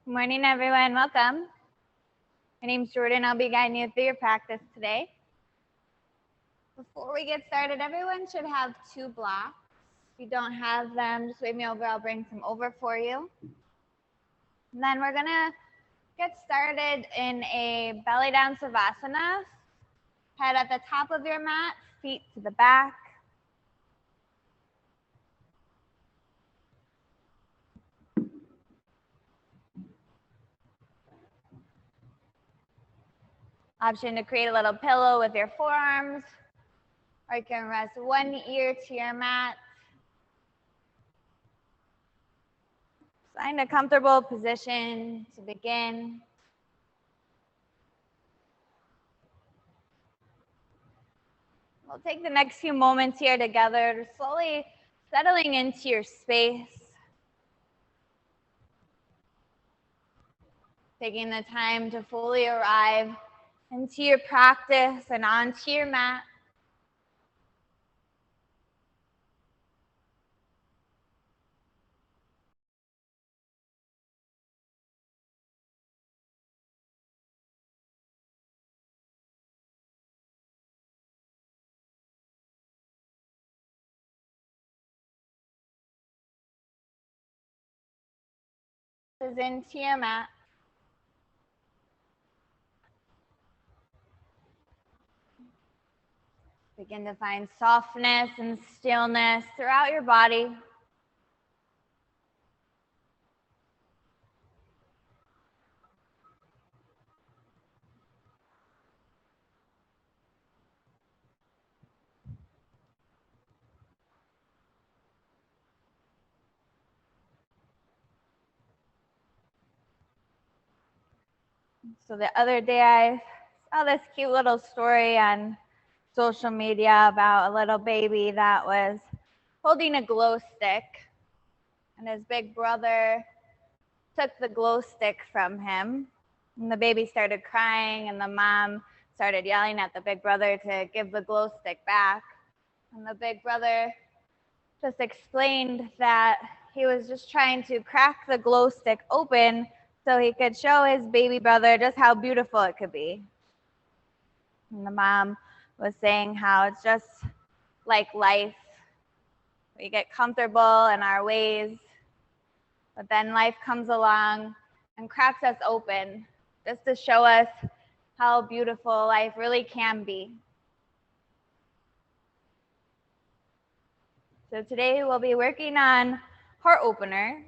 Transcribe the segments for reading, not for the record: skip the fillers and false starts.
Good morning, everyone. Welcome. My name's Jordan. I'll be guiding you through your practice today. Before we get started, everyone should have 2 blocks. If you don't have them, just wave me over. I'll bring some over for you. And then we're going to get started in a belly down savasana. Head at the top of your mat, feet to the back. Option to create a little pillow with your forearms, or you can rest one ear to your mat. Find a comfortable position to begin. We'll take the next few moments here together, slowly settling into your space. Taking the time to fully arrive into your practice and onto your mat. Into your mat. Begin to find softness and stillness throughout your body. So the other day I saw this cute little story on social media about a little baby that was holding a glow stick, and his big brother took the glow stick from him, and the baby started crying, and the mom started yelling at the big brother to give the glow stick back. And the big brother just explained that he was just trying to crack the glow stick open so he could show his baby brother just how beautiful it could be. And the mom was saying how it's just like life. We get comfortable in our ways, but then life comes along and cracks us open just to show us how beautiful life really can be. So today we'll be working on heart openers.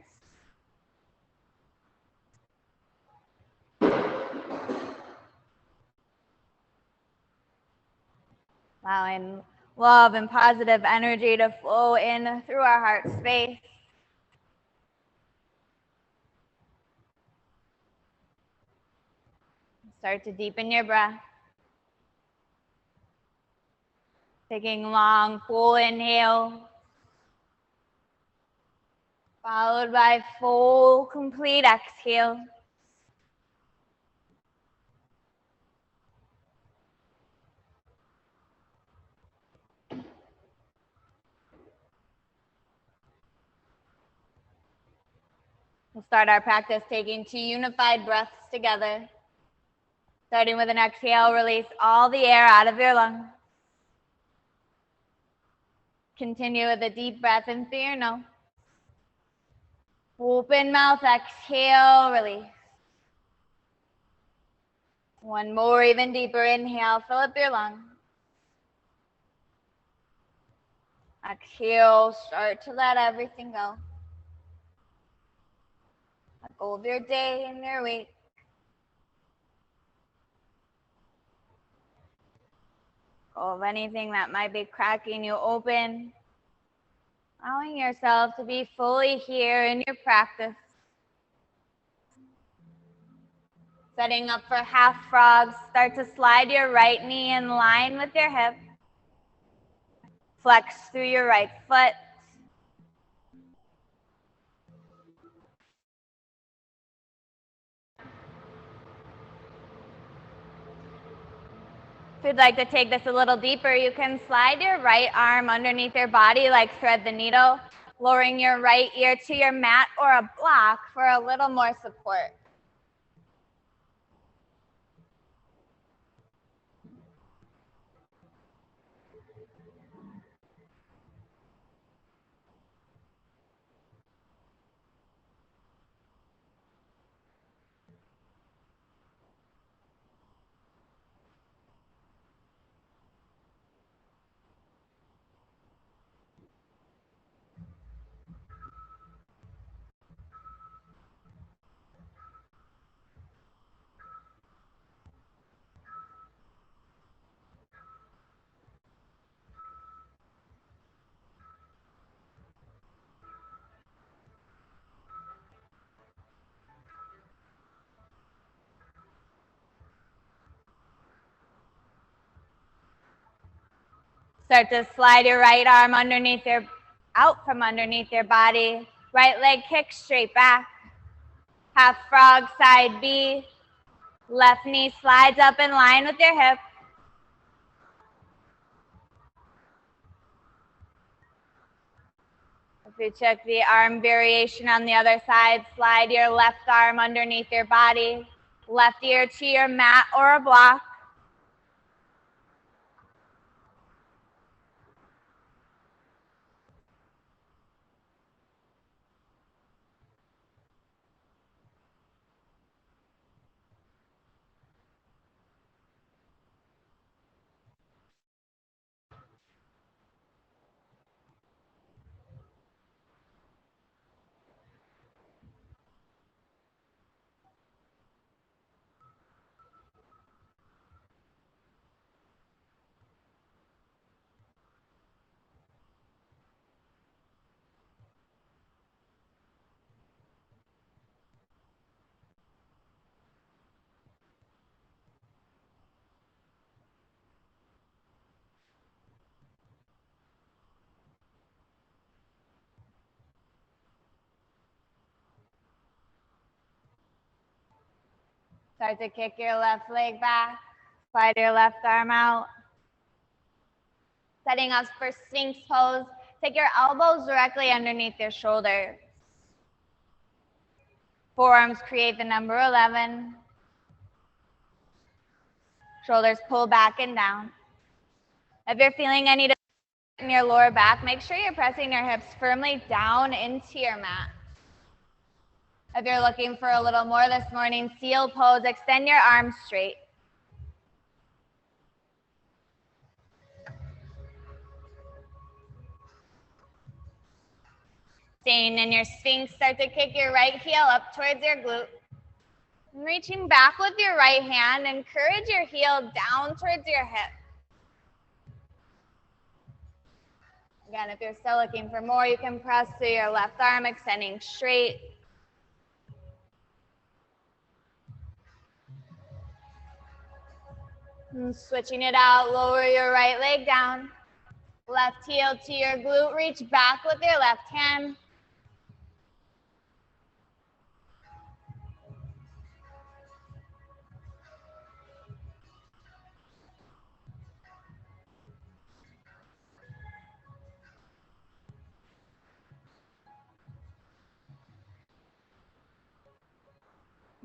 Allowing love and positive energy to flow in through our heart space. Start to deepen your breath. Taking long, full inhale, followed by full, complete exhale. We'll start our practice taking 2 unified breaths together. Starting with an exhale, release all the air out of your lungs. Continue with a deep breath in through your nose. Open mouth, exhale, release. One more, even deeper inhale, fill up your lungs. Exhale, start to let everything go. Let go of your day and your week. Go of anything that might be cracking you open. Allowing yourself to be fully here in your practice. Setting up for half frogs, start to slide your right knee in line with your hip. Flex through your right foot. If you'd like to take this a little deeper, you can slide your right arm underneath your body like thread the needle, lowering your right ear to your mat or a block for a little more support. Start to slide your right arm out from underneath your body. Right leg kicks straight back. Half frog, side B. Left knee slides up in line with your hip. If you check the arm variation on the other side, slide your left arm underneath your body. Left ear to your mat or a block. Start to kick your left leg back. Slide your left arm out. Setting up for Sphinx pose. Take your elbows directly underneath your shoulders. Forearms create the number 11. Shoulders pull back and down. If you're feeling any in your lower back, make sure you're pressing your hips firmly down into your mat. If you're looking for a little more this morning, seal pose, extend your arms straight. Staying in your Sphinx, start to kick your right heel up towards your glute. And reaching back with your right hand, encourage your heel down towards your hip. Again, if you're still looking for more, you can press through your left arm, extending straight. And switching it out, lower your right leg down. Left heel to your glute, reach back with your left hand.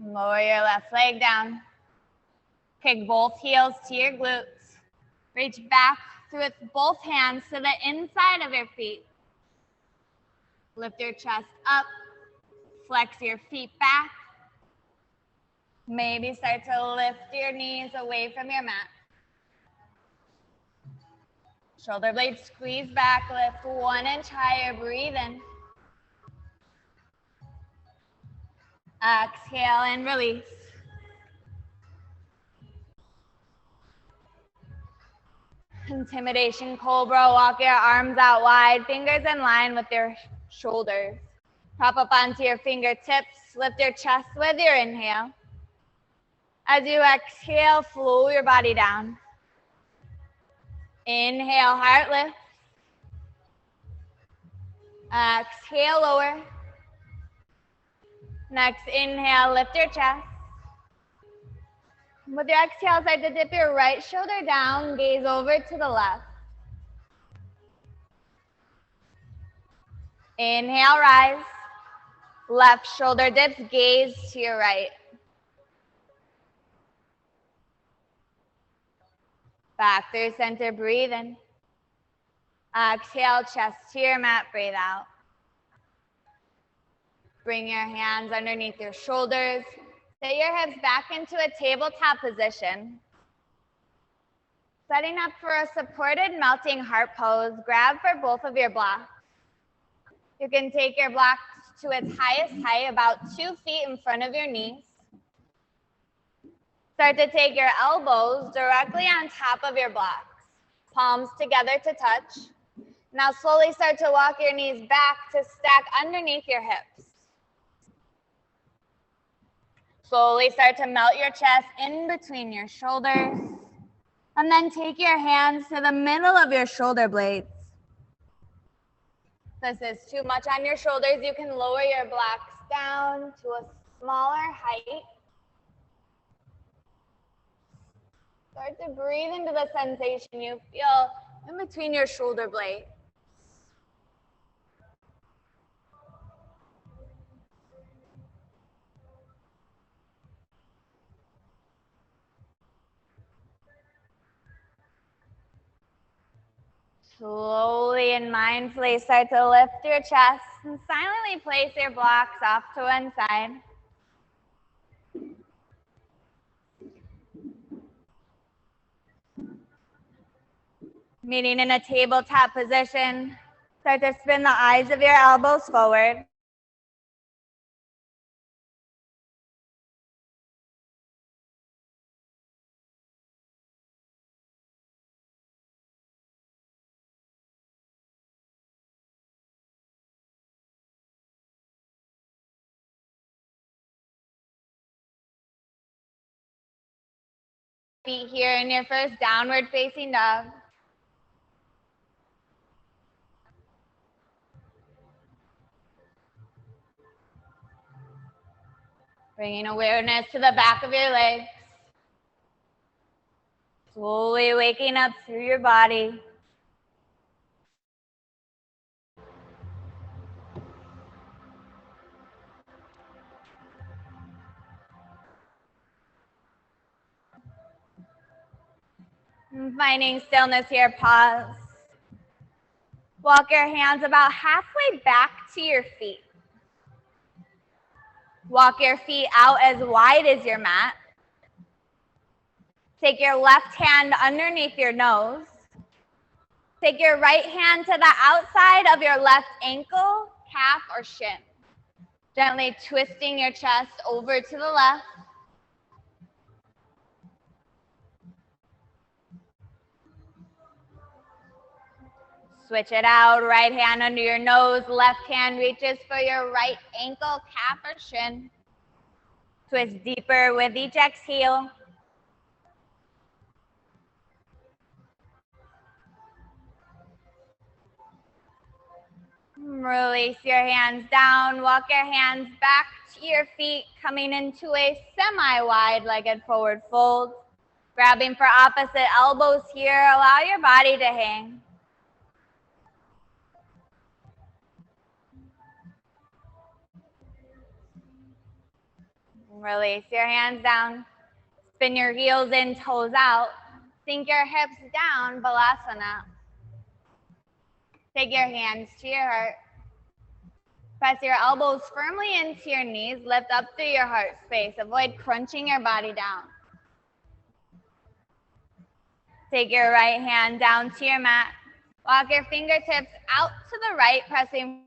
Lower your left leg down. Kick both heels to your glutes. Reach back with both hands to the inside of your feet. Lift your chest up. Flex your feet back. Maybe start to lift your knees away from your mat. Shoulder blades squeeze back. Lift 1 inch higher. Breathe in. Exhale and release. Intimidation Cobra. Walk your arms out wide, fingers in line with your shoulders. Prop up onto your fingertips. Lift your chest with your inhale. As you exhale, flow your body down. Inhale, heart lift. Exhale, lower. Next inhale, lift your chest. With your exhale, start to dip your right shoulder down, gaze over to the left. Inhale, rise. Left shoulder dips, gaze to your right. Back through center, breathe in. Exhale, chest to your mat, breathe out. Bring your hands underneath your shoulders. Sit your hips back into a tabletop position. Setting up for a supported melting heart pose, grab for both of your blocks. You can take your blocks to its highest height, about 2 feet in front of your knees. Start to take your elbows directly on top of your blocks, palms together to touch. Now slowly start to walk your knees back to stack underneath your hips. Slowly start to melt your chest in between your shoulders. And then take your hands to the middle of your shoulder blades. If this is too much on your shoulders, you can lower your blocks down to a smaller height. Start to breathe into the sensation you feel in between your shoulder blades. Slowly and mindfully start to lift your chest and silently place your blocks off to one side. Meeting in a tabletop position, start to spin the eyes of your elbows forward. Feet here in your first downward facing dog. Bringing awareness to the back of your legs. Slowly waking up through your body. And finding stillness here, pause. Walk your hands about halfway back to your feet. Walk your feet out as wide as your mat. Take your left hand underneath your nose. Take your right hand to the outside of your left ankle, calf, or shin. Gently twisting your chest over to the left. Switch it out, right hand under your nose, left hand reaches for your right ankle, calf, or shin. Twist deeper with each exhale. Release your hands down, walk your hands back to your feet, coming into a semi-wide legged forward fold. Grabbing for opposite elbows here, allow your body to hang. Release your hands down. Spin your heels in, toes out. Sink your hips down, Balasana. Take your hands to your heart. Press your elbows firmly into your knees. Lift up through your heart space. Avoid crunching your body down. Take your right hand down to your mat. Walk your fingertips out to the right, pressing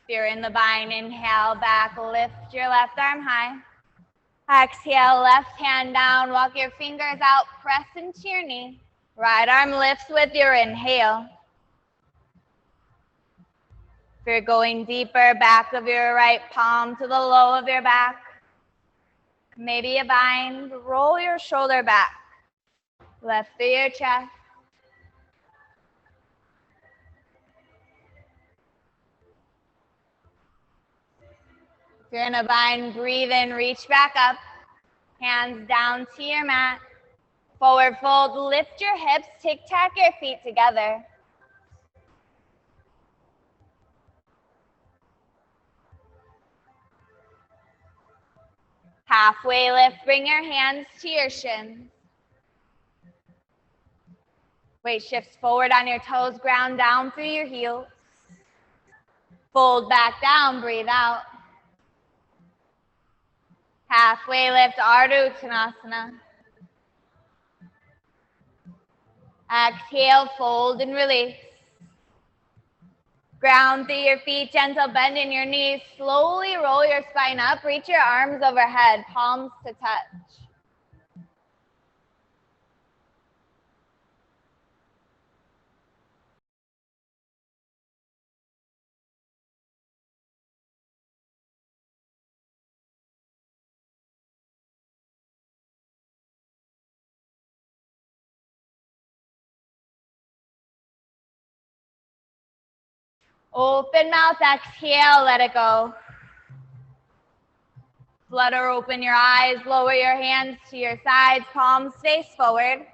if you're in the bind, inhale back, lift your left arm high. Exhale, left hand down, walk your fingers out, press into your knee. Right arm lifts with your inhale. If you're going deeper, back of your right palm to the low of your back. Maybe a bind, roll your shoulder back. Left through your chest. If you're in a bind, breathe in, reach back up. Hands down to your mat. Forward fold, lift your hips, tic-tac your feet together. Halfway lift, bring your hands to your shins. Weight shifts forward on your toes, ground down through your heels. Fold back down, breathe out. Halfway lift, Ardha Uttanasana. Exhale, fold and release. Ground through your feet, gentle bend in your knees. Slowly roll your spine up. Reach your arms overhead, palms to touch. Open mouth, exhale, let it go. Flutter open your eyes, lower your hands to your sides, palms face forward.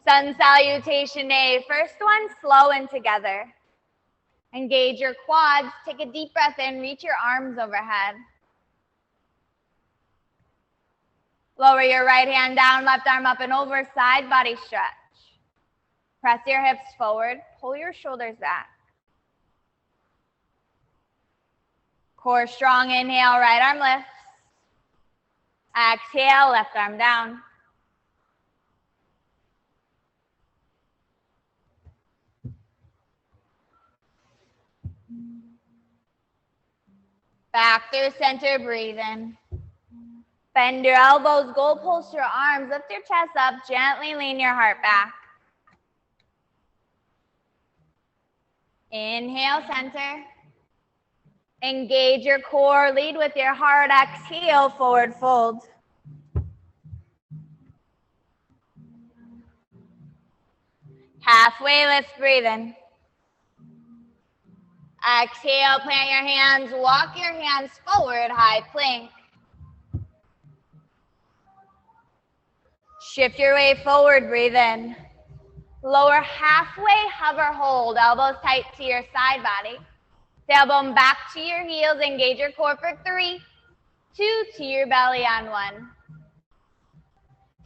Sun salutation day. First one, slow and together. Engage your quads, take a deep breath in, reach your arms overhead. Lower your right hand down, left arm up and over, side body stretch. Press your hips forward, pull your shoulders back. Core strong, inhale, right arm lifts. Exhale, left arm down. Back through center, breathe in. Bend your elbows, goal post your arms, lift your chest up, gently lean your heart back. Inhale, center. Engage your core, lead with your heart, exhale, forward fold. Halfway lift, breathe in. Exhale, plant your hands, walk your hands forward, high plank. Shift your way forward, breathe in. Lower halfway, hover, hold, elbows tight to your side body. Tailbone back to your heels, engage your core for 3, 2 to your belly on 1.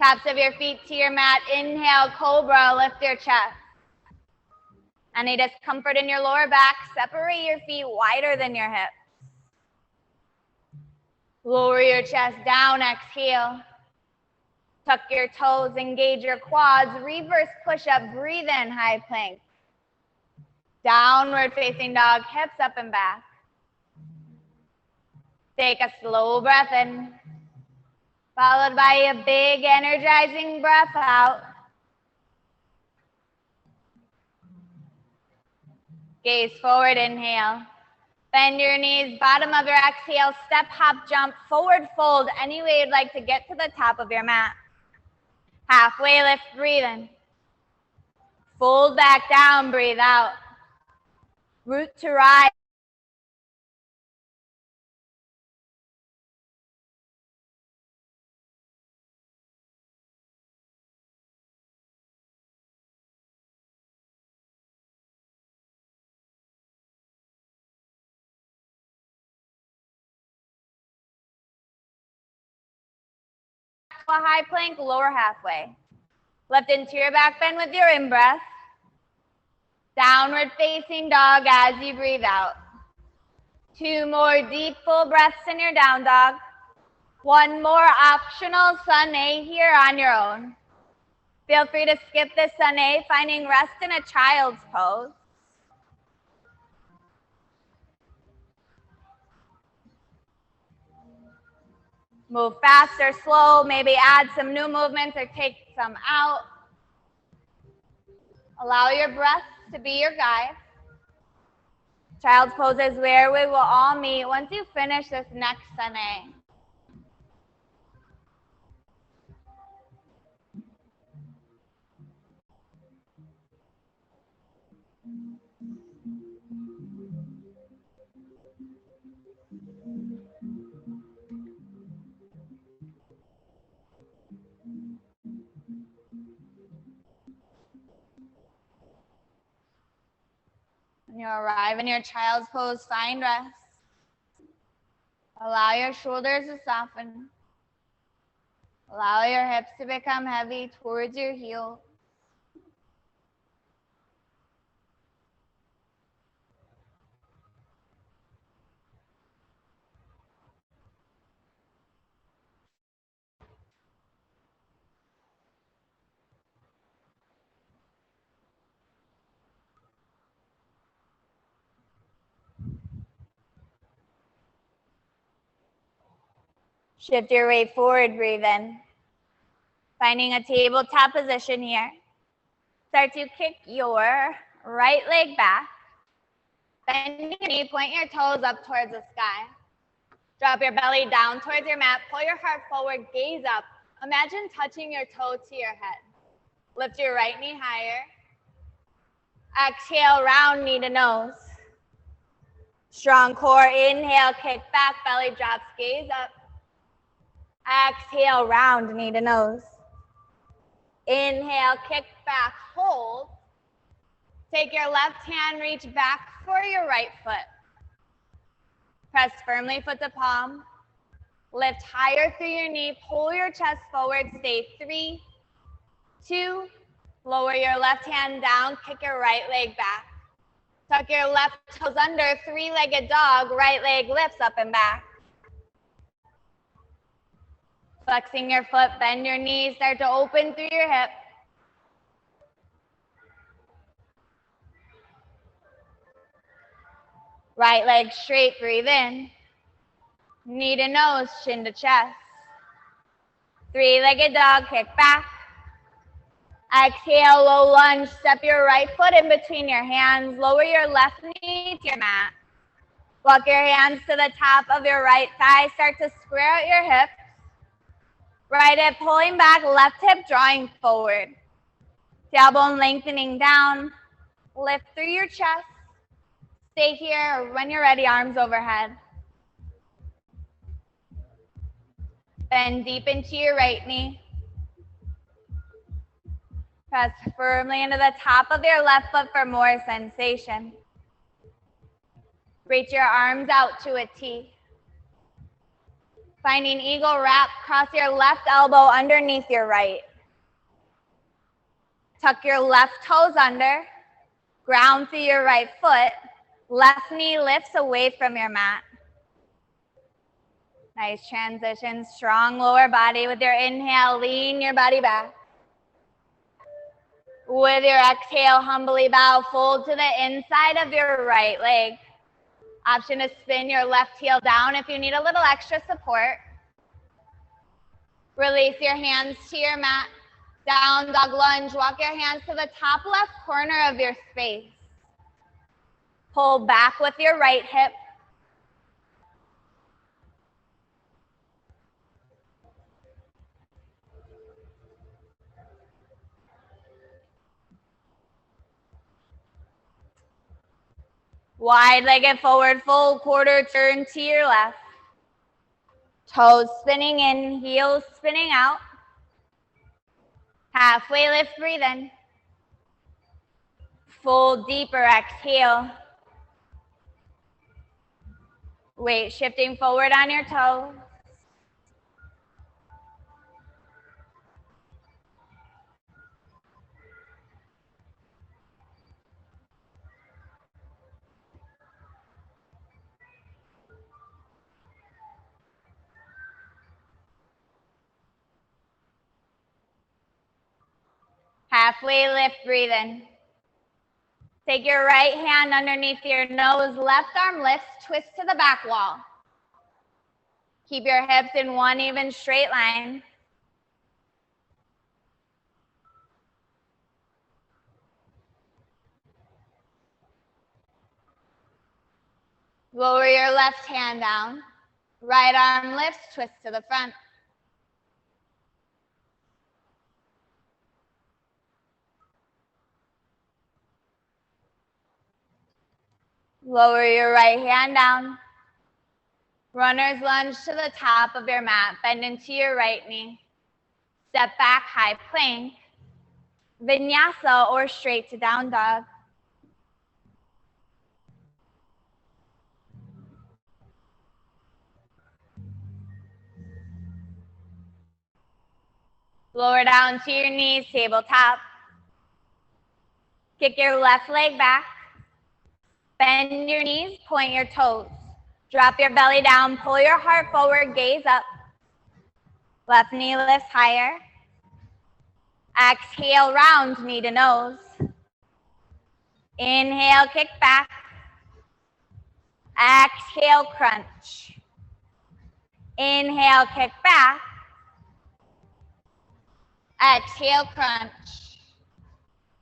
Tops of your feet to your mat, inhale, cobra, lift your chest. Any discomfort in your lower back, separate your feet wider than your hips. Lower your chest down, exhale. Tuck your toes, engage your quads, reverse push-up, breathe in, high plank. Downward facing dog, hips up and back. Take a slow breath in, followed by a big energizing breath out. Gaze forward, inhale. Bend your knees, bottom of your exhale, step, hop, jump, forward fold, any way you'd like to get to the top of your mat. Halfway lift, breathe in. Fold back down, breathe out. Root to rise. A high plank, lower halfway. Left interior back bend with your in-breath. Downward facing dog as you breathe out. 2 more deep full breaths in your down dog. 1 more optional sun A here on your own. Feel free to skip this sun A, finding rest in a child's pose. Move fast or slow, maybe add some new movements or take some out. Allow your breath to be your guide. Child's pose is where we will all meet once you finish this next sun A. When you arrive in your child's pose, find rest. Allow your shoulders to soften. Allow your hips to become heavy towards your heels. Shift your weight forward, breathe in. Finding a tabletop position here. Start to kick your right leg back. Bend your knee, point your toes up towards the sky. Drop your belly down towards your mat. Pull your heart forward, gaze up. Imagine touching your toe to your head. Lift your right knee higher. Exhale, round knee to nose. Strong core, inhale, kick back, belly drops, gaze up. Exhale, round knee to nose. Inhale, kick back, hold. Take your left hand, reach back for your right foot. Press firmly foot to palm. Lift higher through your knee, pull your chest forward, stay 3, 2, lower your left hand down, kick your right leg back. Tuck your left toes under, three-legged dog, right leg lifts up and back. Flexing your foot, bend your knees, start to open through your hip. Right leg straight, breathe in. Knee to nose, chin to chest. Three-legged dog, kick back. Exhale, low lunge. Step your right foot in between your hands. Lower your left knee to your mat. Walk your hands to the top of your right thigh. Start to square out your hips. Right hip pulling back, left hip drawing forward. Tailbone lengthening down. Lift through your chest. Stay here, or when you're ready, arms overhead. Bend deep into your right knee. Press firmly into the top of your left foot for more sensation. Reach your arms out to a T. Finding eagle wrap, cross your left elbow underneath your right. Tuck your left toes under, ground through your right foot, left knee lifts away from your mat. Nice transition, strong lower body. With your inhale, lean your body back. With your exhale, humbly bow, fold to the inside of your right leg. Option to spin your left heel down if you need a little extra support. Release your hands to your mat. Down dog lunge, walk your hands to the top left corner of your space. Pull back with your right hip. Wide-legged forward fold, quarter turn to your left. Toes spinning in, heels spinning out. Halfway lift, breathe in. Fold deeper, exhale. Weight shifting forward on your toes. Halfway lift, breathe in. Take your right hand underneath your nose, left arm lifts, twist to the back wall. Keep your hips in one even straight line. Lower your left hand down. Right arm lifts, twist to the front. Lower your right hand down. Runner's lunge to the top of your mat. Bend into your right knee. Step back, high plank. Vinyasa or straight to down dog. Lower down to your knees, tabletop. Kick your left leg back. Bend your knees, point your toes. Drop your belly down, pull your heart forward, gaze up. Left knee lifts higher. Exhale, round knee to nose. Inhale, kick back. Exhale, crunch. Inhale, kick back. Exhale, crunch.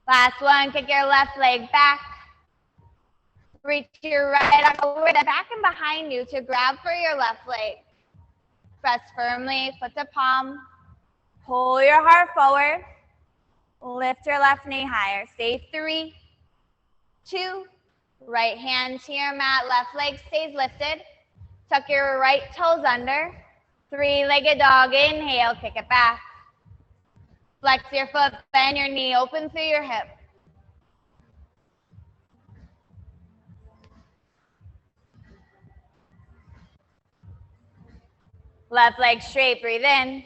Last one, kick your left leg back. Reach your right arm forward and back and behind you to grab for your left leg. Press firmly, foot to palm. Pull your heart forward. Lift your left knee higher. Stay 3, 2, right hand to your mat, left leg stays lifted. Tuck your right toes under. 3-legged dog, inhale, kick it back. Flex your foot, bend your knee, open through your hip. Left leg straight, breathe in.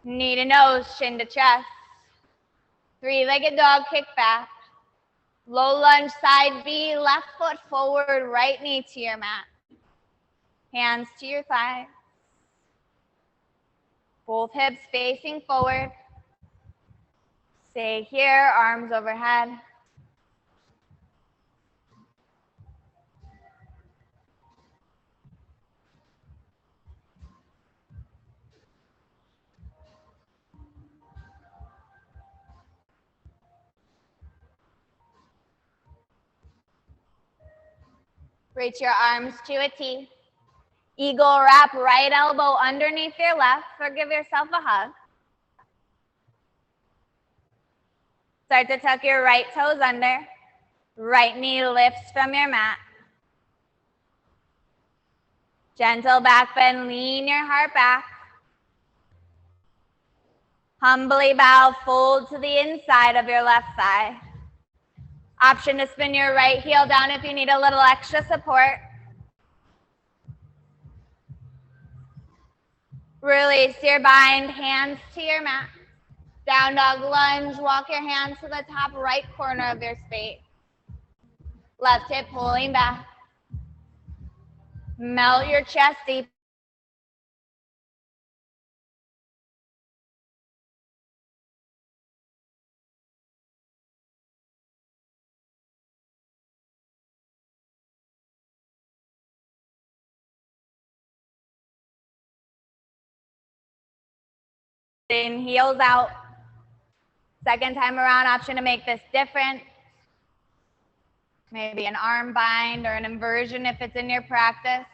Knee to nose, chin to chest. 3-legged dog, kick back. Low lunge, side B, left foot forward, right knee to your mat. Hands to your thighs. Both hips facing forward. Stay here, arms overhead. Reach your arms to a T. Eagle wrap, right elbow underneath your left, or give yourself a hug. Start to tuck your right toes under. Right knee lifts from your mat. Gentle back bend, lean your heart back. Humbly bow, fold to the inside of your left thigh. Option to spin your right heel down if you need a little extra support. Release your bind, hands to your mat. Down dog lunge, walk your hands to the top right corner of your space. Left hip pulling back. Melt your chest deep. In heels out. Second time around, option to make this different. Maybe an arm bind or an inversion if it's in your practice.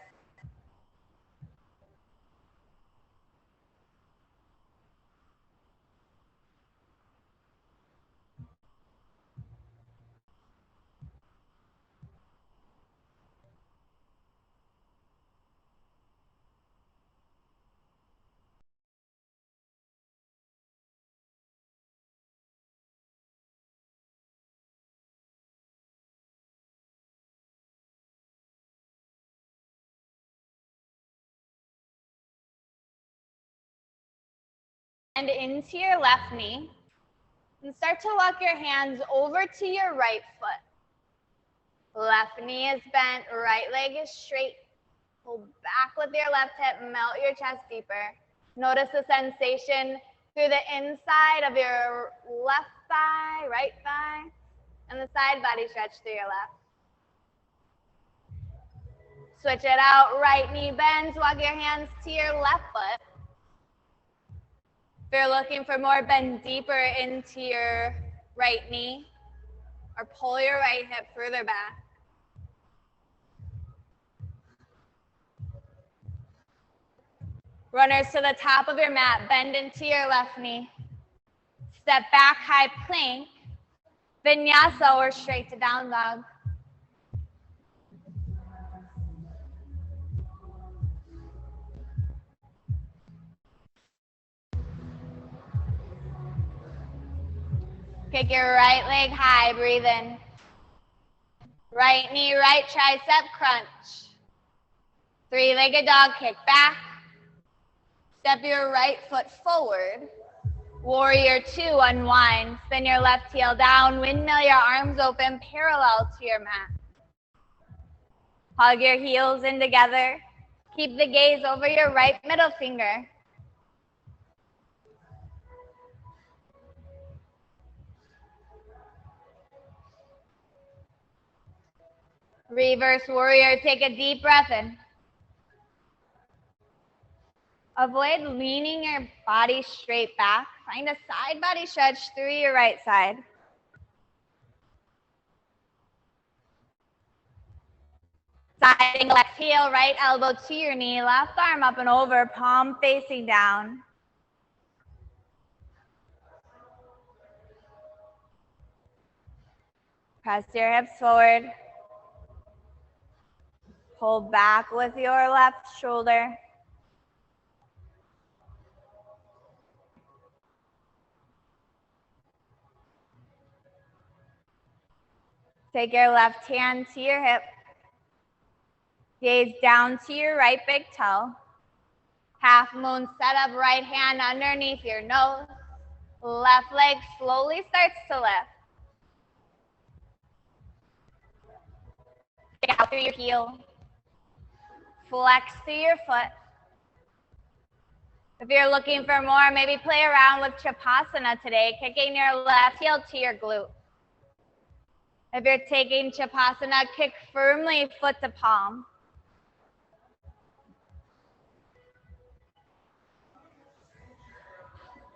And into your left knee. And start to walk your hands over to your right foot. Left knee is bent, right leg is straight. Pull back with your left hip, melt your chest deeper. Notice the sensation through the inside of your left thigh, right thigh, and the side body stretch through your left. Switch it out, right knee bends, walk your hands to your left foot. If you're looking for more, bend deeper into your right knee or pull your right hip further back. Runners to the top of your mat, bend into your left knee. Step back, high plank, vinyasa or straight to down dog. Kick your right leg high, breathe in. Right knee, right tricep crunch. 3-legged dog, kick back. Step your right foot forward. Warrior 2, unwind. Spin your left heel down, windmill your arms open parallel to your mat. Hug your heels in together. Keep the gaze over your right middle finger. Reverse warrior, take a deep breath in. Avoid leaning your body straight back. Find a side body stretch through your right side. Side angle exhale, right elbow to your knee, left arm up and over, palm facing down. Press your hips forward. Pull back with your left shoulder. Take your left hand to your hip. Gaze down to your right big toe. Half moon setup, right hand underneath your nose. Left leg slowly starts to lift. Kick out through your heel. Flex through your foot. If you're looking for more, maybe play around with Chapasana today, kicking your left heel to your glute. If you're taking Chapasana, kick firmly foot to palm.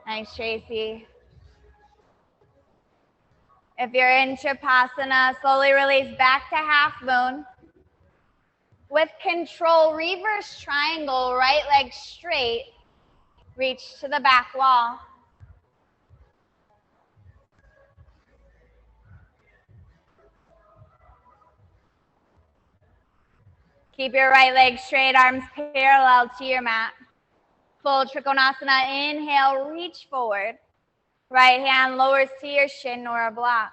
Nice, Tracy. If you're in Chapasana, slowly release back to half moon. With control, reverse triangle, right leg straight. Reach to the back wall. Keep your right leg straight, arms parallel to your mat. Full Trikonasana, inhale, reach forward. Right hand lowers to your shin or a block.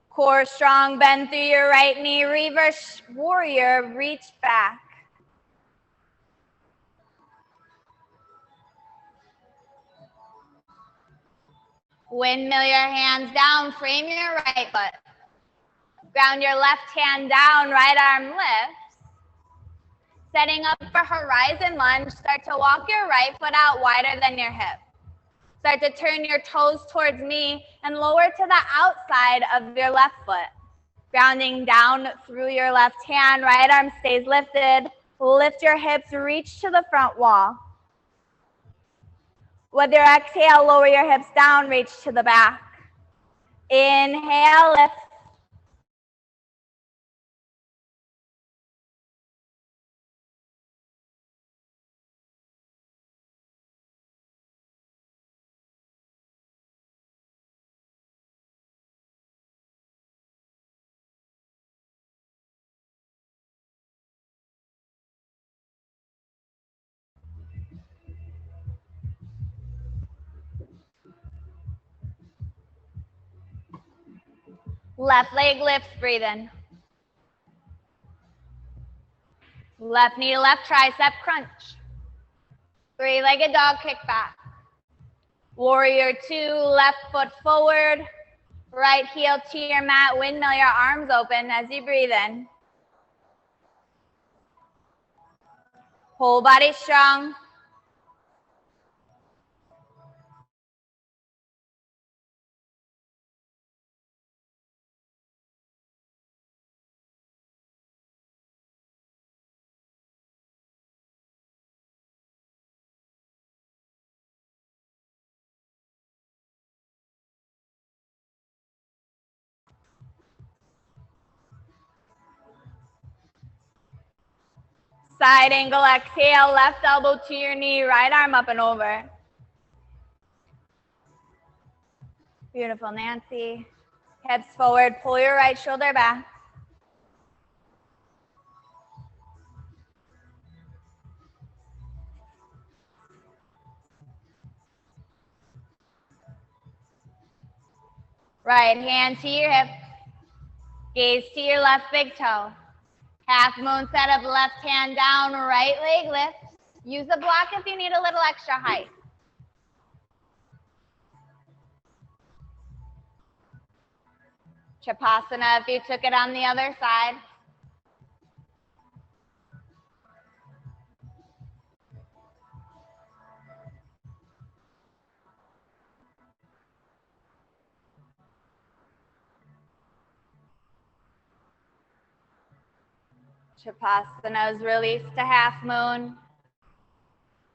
Core strong, bend through your right knee, reverse warrior, reach back. Windmill your hands down, frame your right foot. Ground your left hand down, right arm lifts. Setting up for horizon lunge, start to walk your right foot out wider than your hip. Start to turn your toes towards me and lower to the outside of your left foot. Grounding down through your left hand, right arm stays lifted. Lift your hips, reach to the front wall. With your exhale, lower your hips down, reach to the back. Inhale, lift. Left leg lifts, breathe in. Left knee, left tricep crunch. Three-legged dog kick back. Warrior two, left foot forward. Right heel to your mat, windmill your arms open as you breathe in. Whole body strong. Side angle exhale, left elbow to your knee, right arm up and over. Beautiful, Nancy. Hips forward, pull your right shoulder back. Right hand to your hip. Gaze to your left big toe. Half moon setup, left hand down, right leg lifts. Use a block if you need a little extra height. Chapasana if you took it on the other side. Shavasana is released to half moon.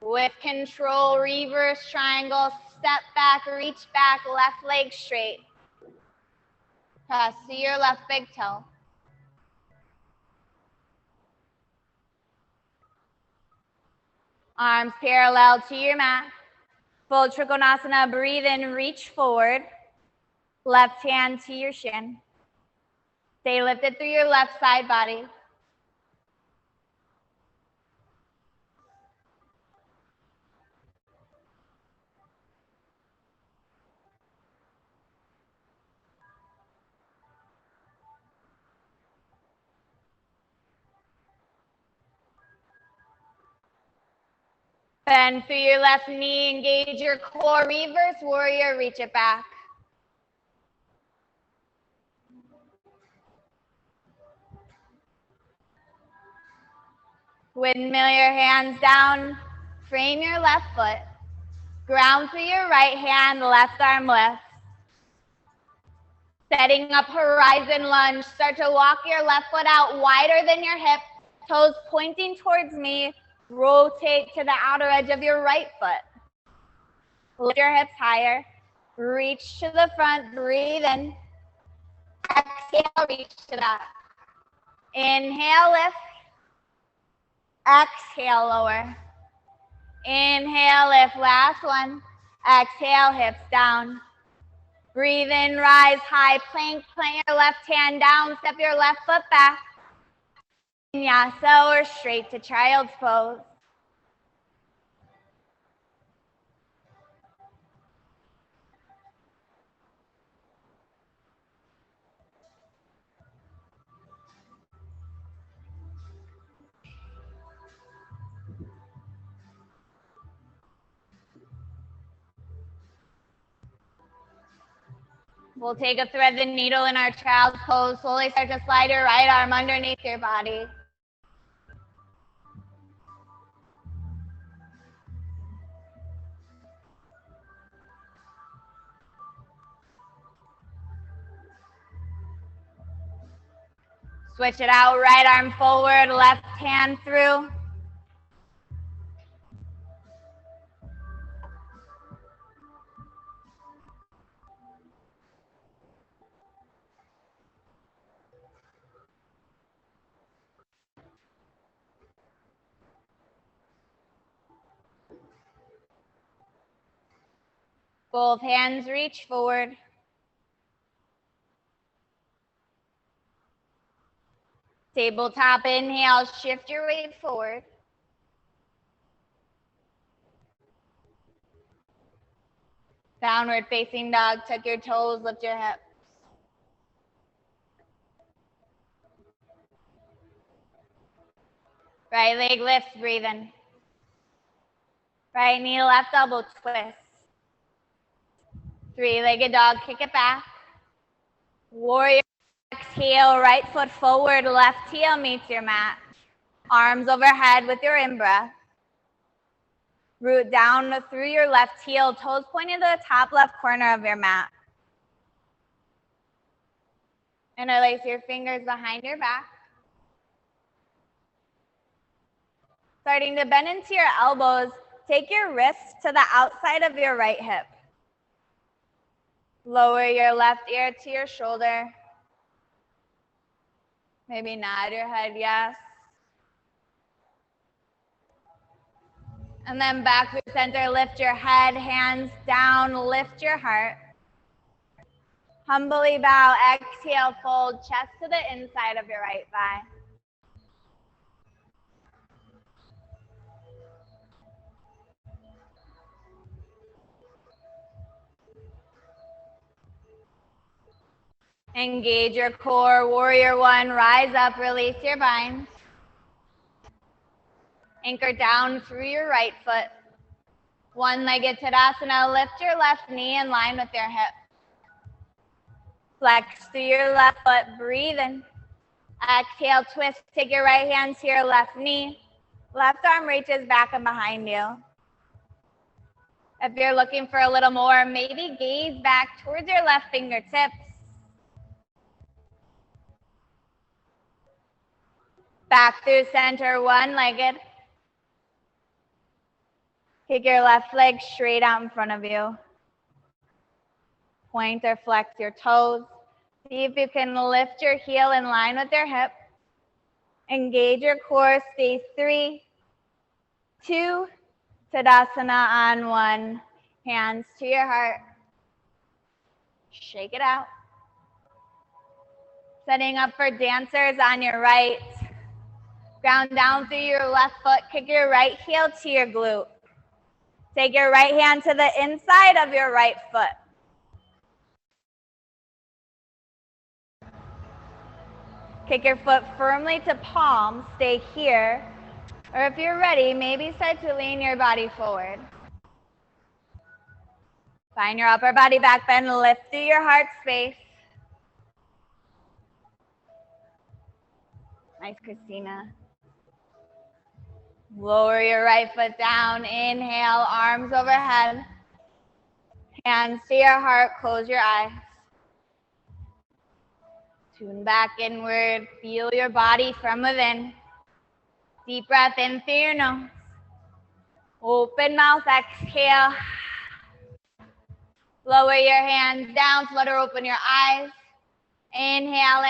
With control, reverse triangle, step back, reach back, left leg straight. Press to your left big toe. Arms parallel to your mat. Full Trikonasana, breathe in, reach forward. Left hand to your shin. Stay lifted through your left side body. Bend through your left knee, engage your core, reverse warrior, reach it back. Windmill your hands down, frame your left foot. Ground through your right hand, left arm lifts. Setting up horizon lunge, start to walk your left foot out wider than your hip, toes pointing towards me. Rotate to the outer edge of your right foot. Lift your hips higher. Reach to the front. Breathe in. Exhale, reach to that. Inhale, lift. Exhale, lower. Inhale, lift. Last one. Exhale, hips down. Breathe in, rise high plank. Plant your left hand down. Step your left foot back. Vinyasa or straight to child's pose. We'll take a thread the needle in our child's pose. Slowly start to slide your right arm underneath your body. Switch it out, right arm forward, left hand through. Both hands reach forward. Tabletop inhale, shift your weight forward. Downward facing dog, tuck your toes, lift your hips. Right leg lifts, breathe in. Right knee, left elbow twist. Three-legged dog, kick it back. Warrior, exhale, right foot forward, left heel meets your mat. Arms overhead with your in-breath. Root down through your left heel, toes pointing to the top left corner of your mat. Interlace your fingers behind your back. Starting to bend into your elbows, take your wrists to the outside of your right hip. Lower your left ear to your shoulder. Maybe nod your head, yes. And then back through center, lift your head, hands down, lift your heart. Humbly bow, exhale, fold chest to the inside of your right thigh. Engage your core, warrior one, rise up, release your bind. Anchor down through your right foot. One-legged Tadasana, lift your left knee in line with your hip. Flex through your left foot, breathe in. Exhale, twist, take your right hand to your left knee. Left arm reaches back and behind you. If you're looking for a little more, maybe gaze back towards your left fingertips. Back through center, one-legged. Kick your left leg straight out in front of you. Point or flex your toes. See if you can lift your heel in line with your hip. Engage your core. Stay 3, 2, Tadasana on 1. Hands to your heart. Shake it out. Setting up for dancers on your right. Ground down through your left foot. Kick your right heel to your glute. Take your right hand to the inside of your right foot. Kick your foot firmly to palm. Stay here. Or if you're ready, maybe start to lean your body forward. Find your upper body back bend. Lift through your heart space. Nice, Christina. Lower your right foot down. Inhale, arms overhead. Hands to your heart. Close your eyes. Tune back inward. Feel your body from within. Deep breath in through your nose. Open mouth, exhale. Lower your hands down. Flutter open your eyes. Inhale in.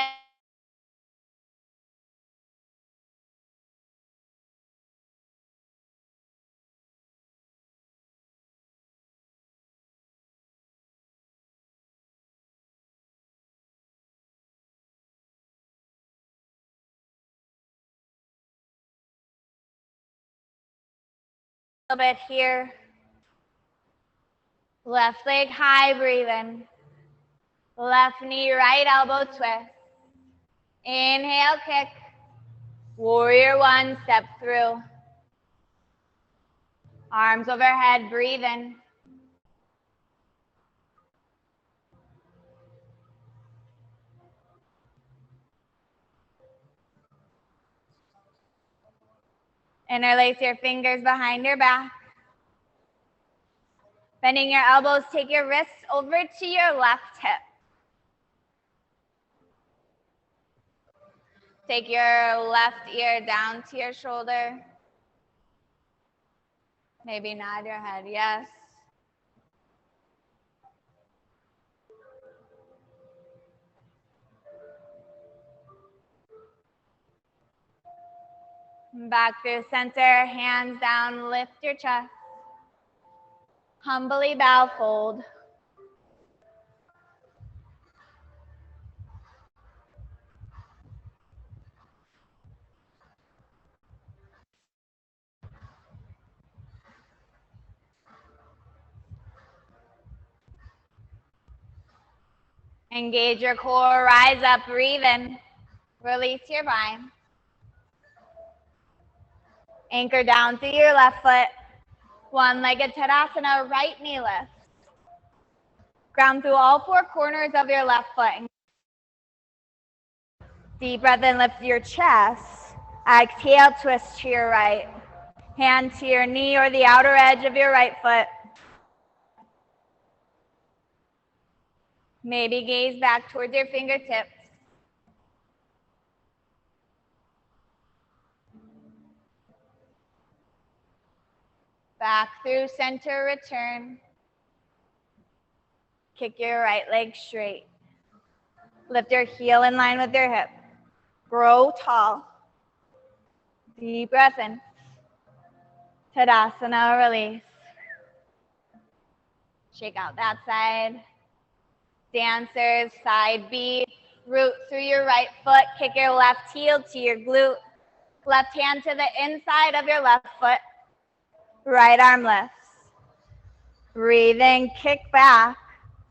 A little bit here. Left leg high, breathe in. Left knee, right elbow twist. Inhale, kick. Warrior 1, step through. Arms overhead, breathe in. Interlace your fingers behind your back. Bending your elbows, take your wrists over to your left hip. Take your left ear down to your shoulder. Maybe nod your head, yes. Back through center, hands down, lift your chest. Humbly bow, fold. Engage your core, rise up, breathe in. Release your spine. Anchor down through your left foot. One-legged Tadasana, right knee lift. Ground through all 4 corners of your left foot. Deep breath in, lift your chest. Exhale, twist to your right. Hand to your knee or the outer edge of your right foot. Maybe gaze back towards your fingertips. Back through center, return. Kick your right leg straight. Lift your heel in line with your hip. Grow tall. Deep breath in. Tadasana, release. Shake out that side. Dancers, side B. Root through your right foot. Kick your left heel to your glute. Left hand to the inside of your left foot. Right arm lifts. Breathe in, kick back.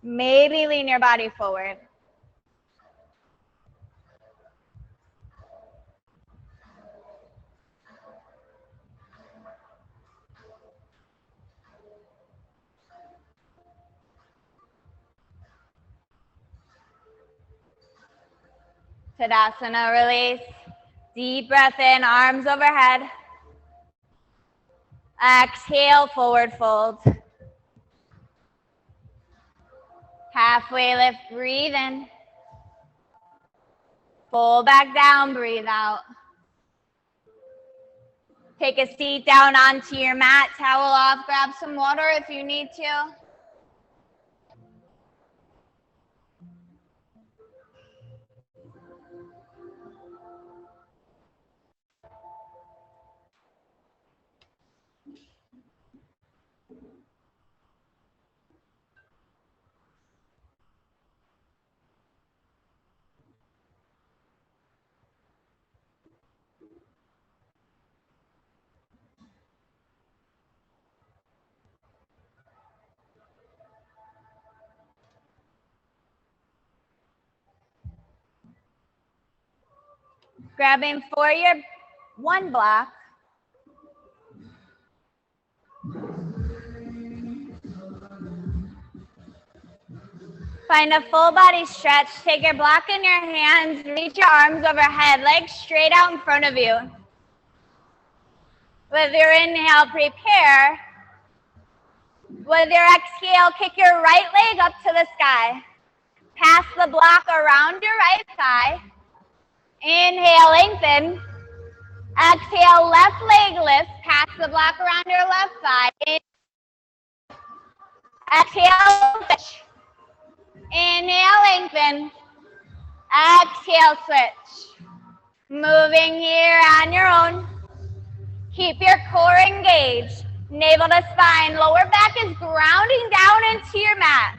Maybe lean your body forward. Tadasana, release. Deep breath in, arms overhead. Exhale, forward fold. Halfway lift, breathe in. Fold back down, breathe out. Take a seat down onto your mat, towel off, grab some water if you need to. Grabbing for your one block. Find a full body stretch. Take your block in your hands. Reach your arms overhead, legs straight out in front of you. With your inhale, prepare. With your exhale, kick your right leg up to the sky. Pass the block around your right thigh. Inhale, lengthen. Exhale, left leg lifts. Pass the block around your left thigh. Exhale, switch. Inhale, lengthen. Exhale, switch. Moving here on your own. Keep your core engaged. Navel to spine. Lower back is grounding down into your mat.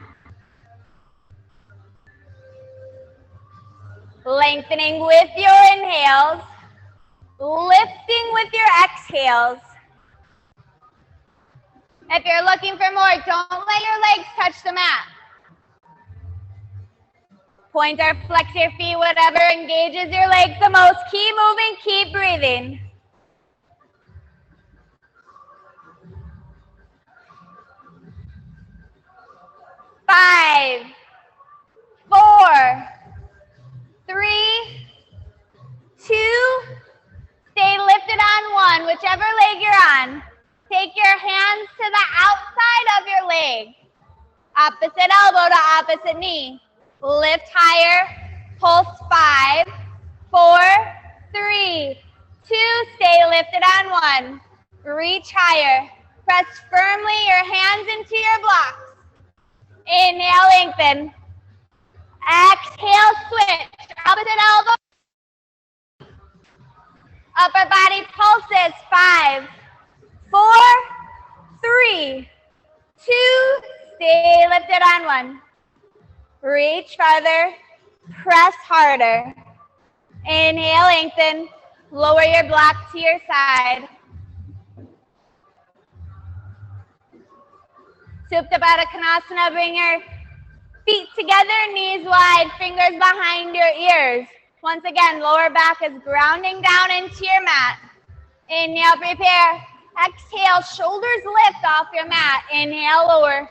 Lengthening with your inhales. Lifting with your exhales. If you're looking for more, don't let your legs touch the mat. Point or flex your feet, whatever engages your legs the most. Keep moving, keep breathing. 5, 4, 3, 2, stay lifted on 1, whichever leg you're on. Take your hands to the outside of your leg. Opposite elbow to opposite knee. Lift higher, pulse 5, 4, 3, 2, stay lifted on 1. Reach higher. Press firmly your hands into your blocks. Inhale, lengthen. Exhale, switch. Opposite elbow. Upper body pulses. 5, 4, 3, 2, stay lifted on 1. Reach farther, press harder. Inhale, lengthen. Lower your block to your side. Supta Baddha Konasana, bring your feet together, knees wide, fingers behind your ears. Once again, lower back is grounding down into your mat. Inhale, prepare. Exhale, shoulders lift off your mat. Inhale, lower.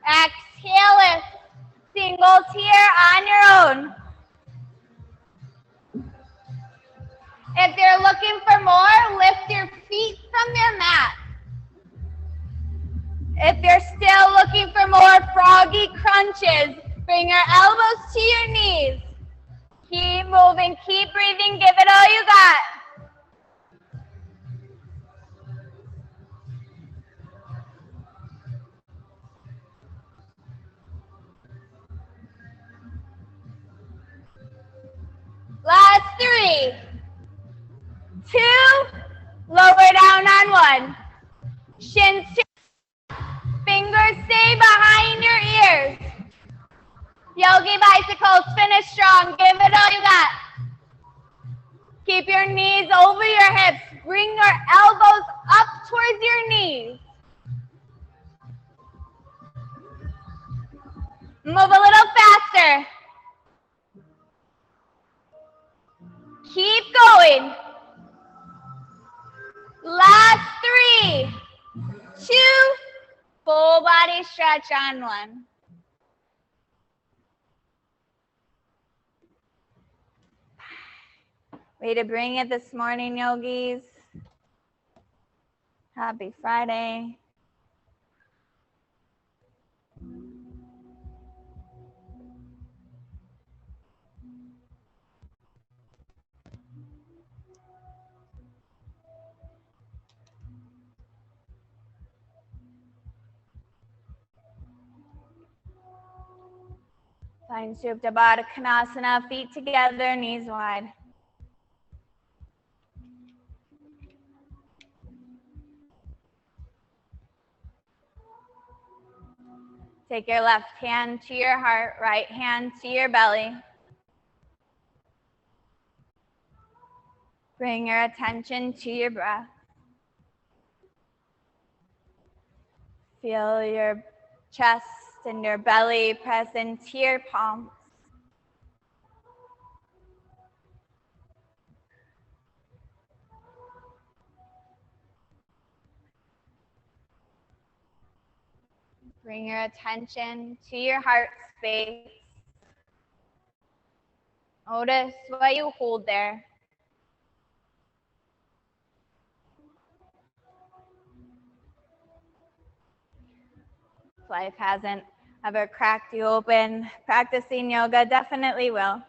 Exhale, lift. Singles here on your own. If you're looking for more, lift your feet from your mat. If you're still looking for more froggy crunches, bring your elbows to your knees. Keep moving, keep breathing, give it all you got. Last 3, 2, lower down on 1. Shins to fingers stay behind your ears. Yogi bicycles, finish strong. Give it all you got. Keep your knees over your hips. Bring your elbows up towards your knees. Move a little faster. Keep going. Last 3, 2, full body stretch on 1. Way to bring it this morning, yogis. Happy Friday. Find Supta Baddha Konasana, feet together, knees wide. Take your left hand to your heart, right hand to your belly. Bring your attention to your breath. Feel your chest and your belly press into your palms. Bring your attention to your heart space. Notice what you hold there. If life hasn't ever cracked you open, practicing yoga definitely will.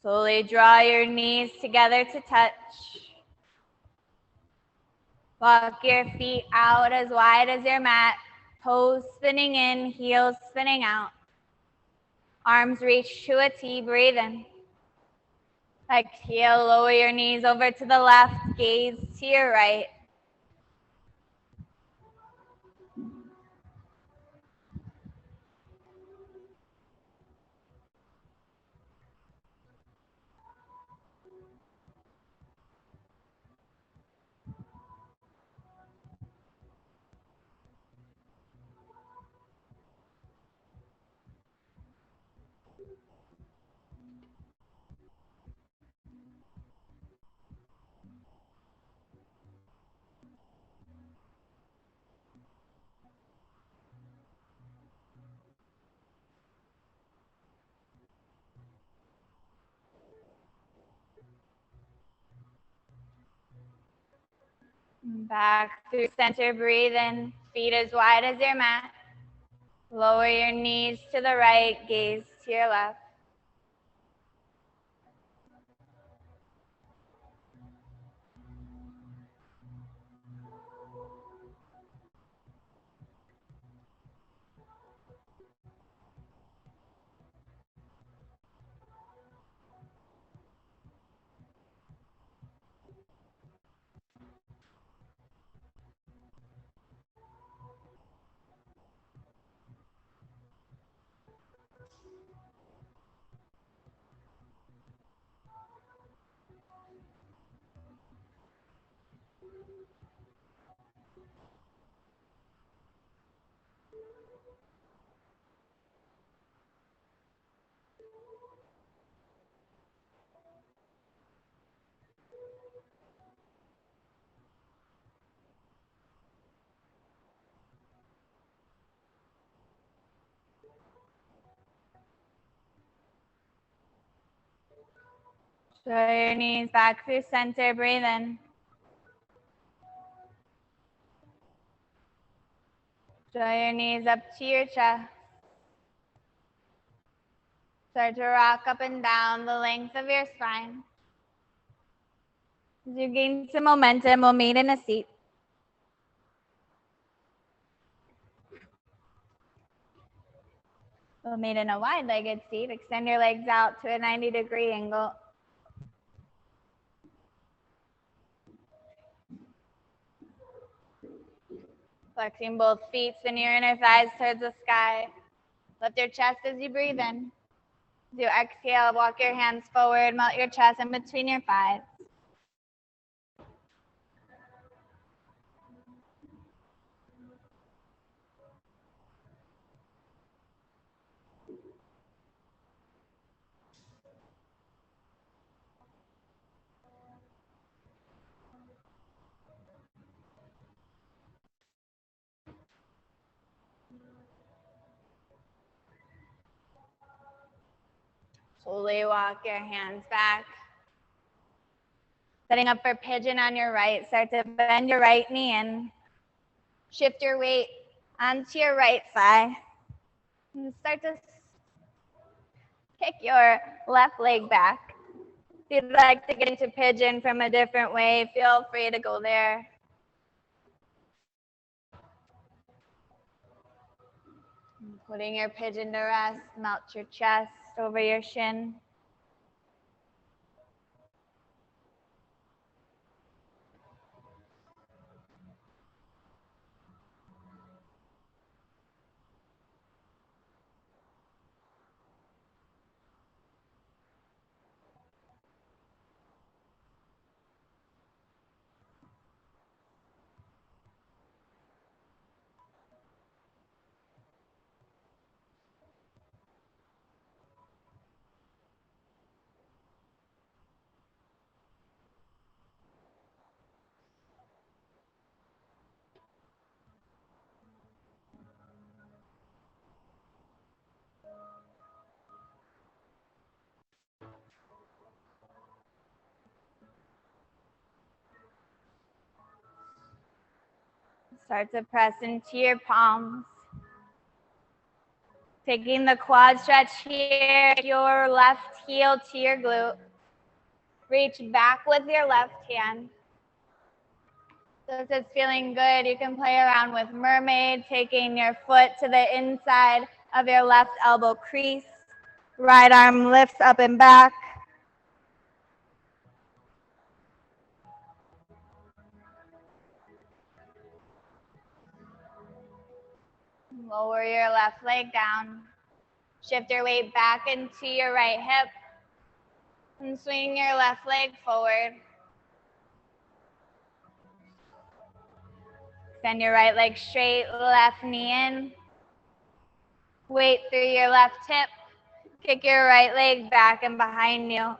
Slowly draw your knees together to touch. Walk your feet out as wide as your mat, toes spinning in, heels spinning out. Arms reach to a T, breathe in. Exhale, lower your knees over to the left, gaze to your right. Back through center, breathe in, feet as wide as your mat. Lower your knees to the right, gaze to your left. Draw your knees back through center, breathe in. Draw your knees up to your chest. Start to rock up and down the length of your spine. As you gain some momentum, we'll meet in a seat. We'll meet in a wide-legged seat. Extend your legs out to a 90-degree angle. Flexing both feet, spin your inner thighs towards the sky. Lift your chest as you breathe in. As you exhale, walk your hands forward, melt your chest in between your thighs. Slowly walk your hands back. Setting up for pigeon on your right. Start to bend your right knee in. Shift your weight onto your right thigh. And start to Kick your left leg back. If you'd like to get into pigeon from a different way, feel free to go there. Putting your pigeon to rest, melt your chest over your shin. Start to press into your palms. Taking the quad stretch here, your left heel to your glute. Reach back with your left hand. So if it's feeling good, you can play around with mermaid, taking your foot to the inside of your left elbow crease. Right arm lifts up and back. Lower your left leg down. Shift your weight back into your right hip and swing your left leg forward. Extend your right leg straight, left knee in. Weight through your left hip. Kick your right leg back and behind you.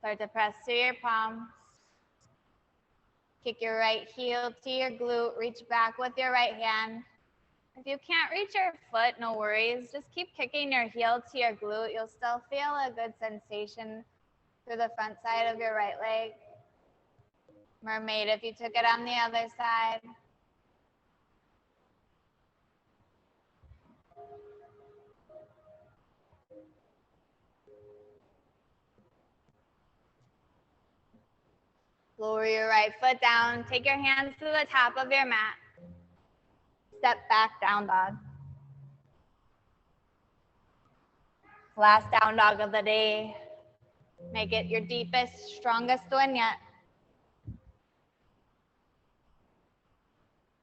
Start to press through your palms. Kick your right heel to your glute. Reach back with your right hand. If you can't reach your foot, no worries. Just keep kicking your heel to your glute. You'll still feel a good sensation through the front side of your right leg. Mermaid if you took it on the other side. Lower your right foot down. Take your hands to the top of your mat. Step back, down dog. Last down dog of the day. Make it your deepest, strongest one yet.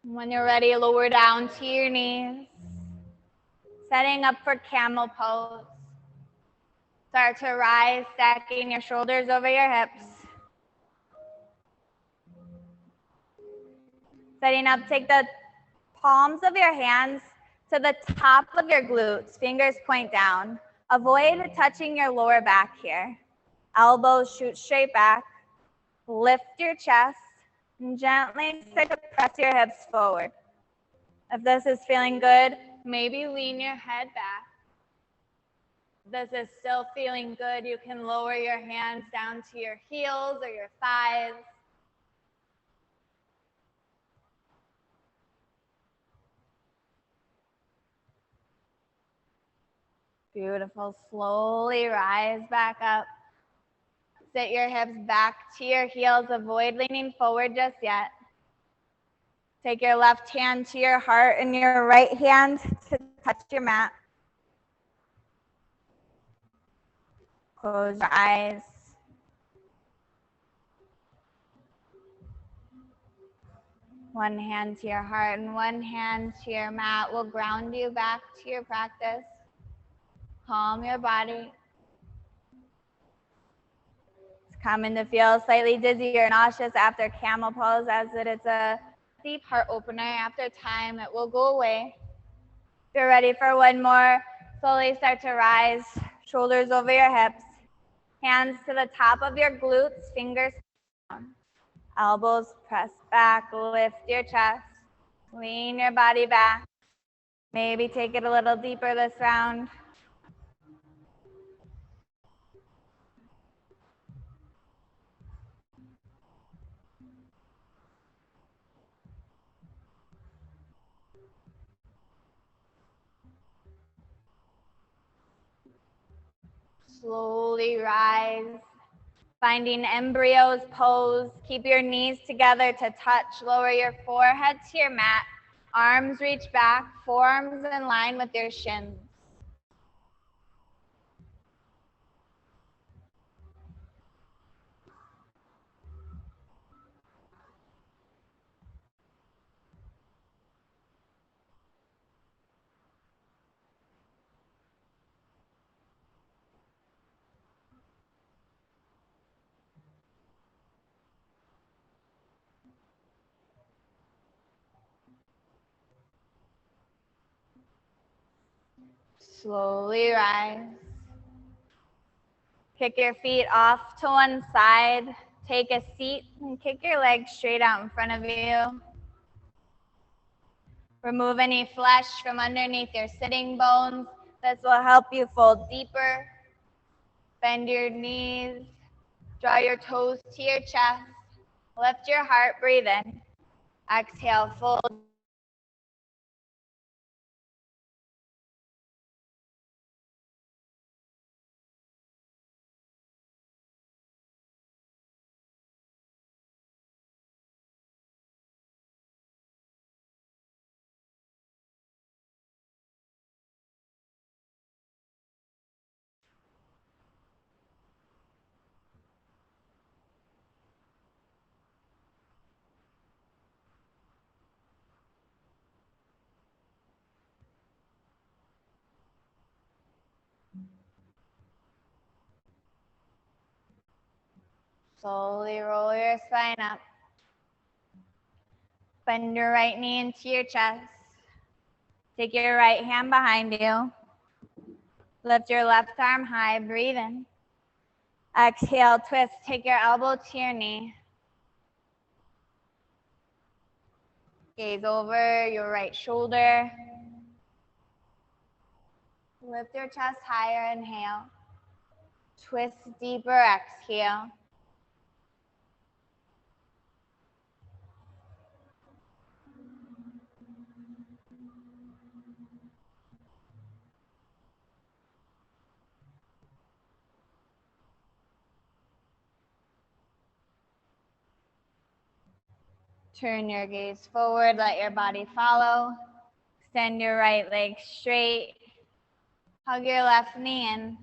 When you're ready, lower down to your knees. Setting up for camel pose. Start to rise, stacking your shoulders over your hips. Setting up, take the palms of your hands to the top of your glutes. Fingers point down. Avoid touching your lower back here. Elbows shoot straight back. Lift your chest and gently start to press your hips forward. If this is feeling good, maybe lean your head back. If this is still feeling good, you can lower your hands down to your heels or your thighs. Beautiful. Slowly rise back up. Sit your hips back to your heels. Avoid leaning forward just yet. Take your left hand to your heart and your right hand to touch your mat. Close your eyes. One hand to your heart and one hand to your mat will ground you back to your practice. Calm your body. It's common to feel slightly dizzy or nauseous after camel pose, as it is a deep heart opener. After time, it will go away. If you're ready for one more, slowly start to rise, shoulders over your hips, hands to the top of your glutes, fingers down, elbows press back, lift your chest, lean your body back. Maybe take it a little deeper this round. Slowly rise, finding embryo's pose. Keep your knees together to touch. Lower your forehead to your mat. Arms reach back, forearms in line with your shins. Slowly rise. Kick your feet off to one side. Take a seat and kick your legs straight out in front of you. Remove any flesh from underneath your sitting bones. This will help you fold deeper. Bend your knees. Draw your toes to your chest. Lift your heart, breathe in. Exhale, fold. Slowly roll your spine up. Bend your right knee into your chest. Take your right hand behind you. Lift your left arm high, breathe in. Exhale, twist, take your elbow to your knee. Gaze over your right shoulder. Lift your chest higher, inhale. Twist deeper, exhale. Turn your gaze forward, let your body follow. Extend your right leg straight. Hug your left knee in.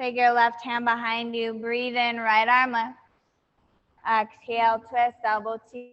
Take your left hand behind you. Breathe in, right arm lift. Exhale, twist, elbow to.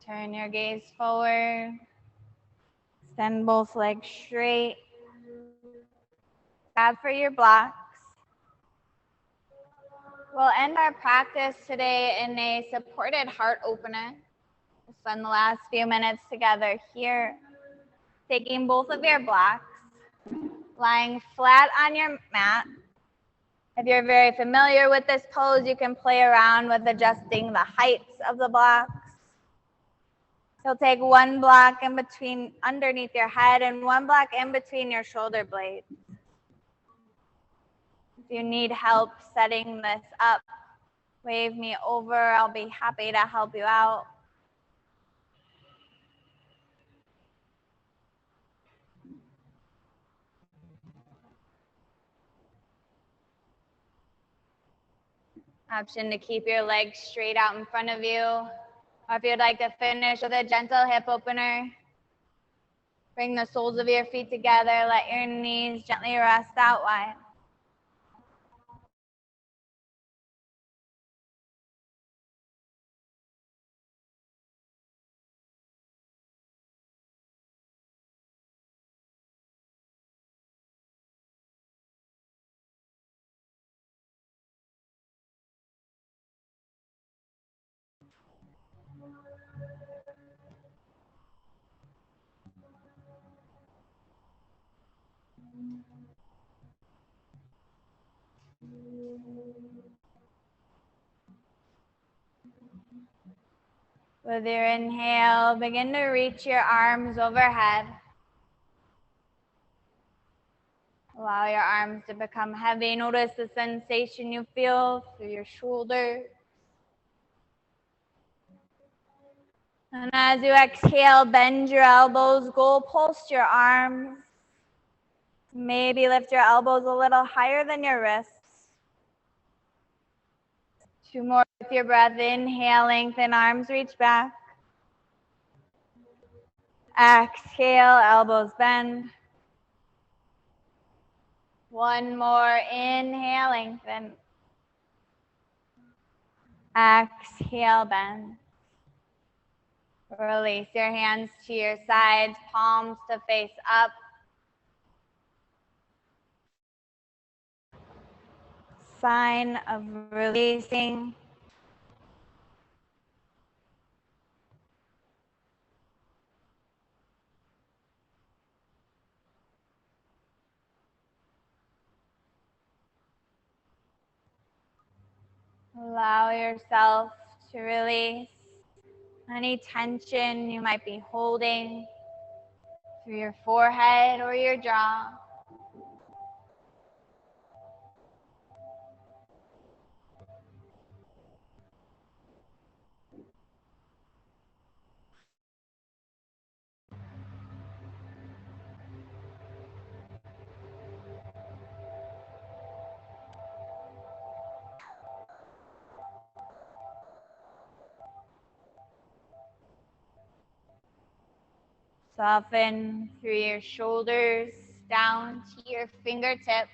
Turn your gaze forward. Extend both legs straight. Grab for your blocks. We'll end our practice today in a supported heart opener. Spend the last few minutes together here, taking both of your blocks, lying flat on your mat. If you're very familiar with this pose, you can play around with adjusting the heights of the blocks. You'll take one block in between underneath your head and one block in between your shoulder blades. If you need help setting this up, wave me over. I'll be happy to help you out. Option to keep your legs straight out in front of you. Or if you'd like to finish with a gentle hip opener, bring the soles of your feet together. Let your knees gently rest out wide. With your inhale, begin to reach your arms overhead. Allow your arms to become heavy. Notice the sensation you feel through your shoulders. And as you exhale, bend your elbows, goalpost your arms. Maybe lift your elbows a little higher than your wrists. 2 more with your breath. Inhale, lengthen arms, reach back. Exhale, elbows bend. 1 more. Inhale, lengthen. Exhale, bend. Release your hands to your sides, palms to face up. Sign of releasing. Allow yourself to release any tension you might be holding through your forehead or your jaw. Soften through your shoulders down to your fingertips.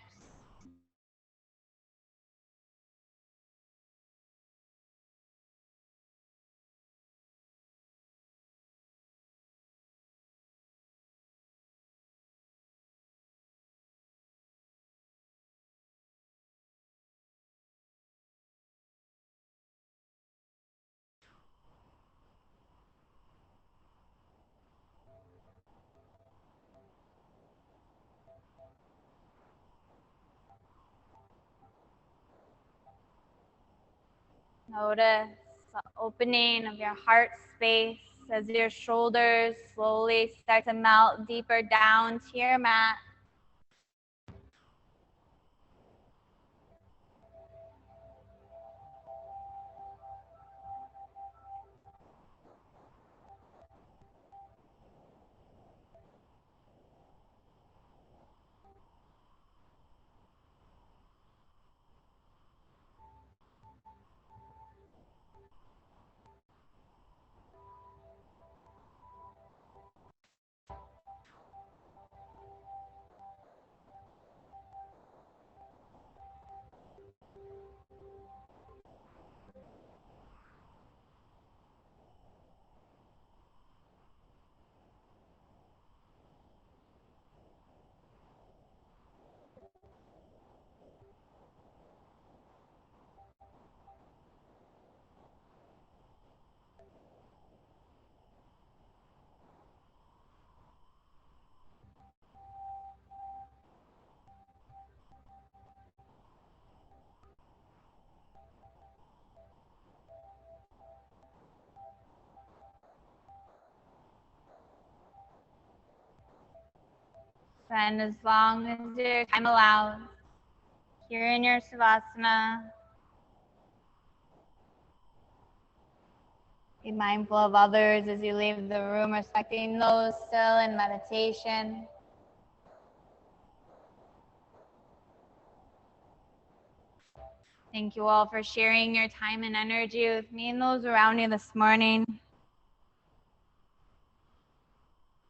Notice the opening of your heart space as your shoulders slowly start to melt deeper down to your mat. Spend as long as your time allows here in your Savasana. Be mindful of others as you leave the room, respecting those still in meditation. Thank you all for sharing your time and energy with me and those around you this morning.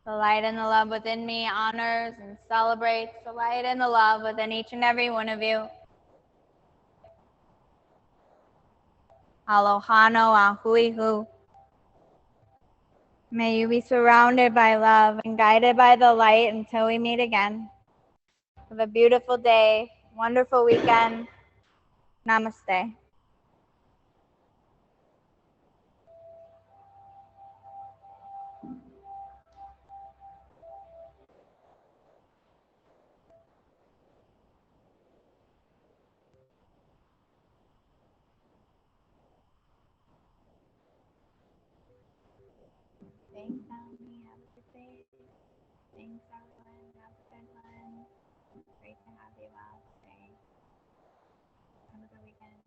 The light and the love within me honors and celebrates the light and the love within each and every one of you. Alohano ahuihu. May you be surrounded by love and guided by the light until we meet again. Have a beautiful day, wonderful weekend. Namaste. Thanks, Melanie. Have a good day. Thanks, everyone. Have a good one. Great to have you all today. Have a good weekend.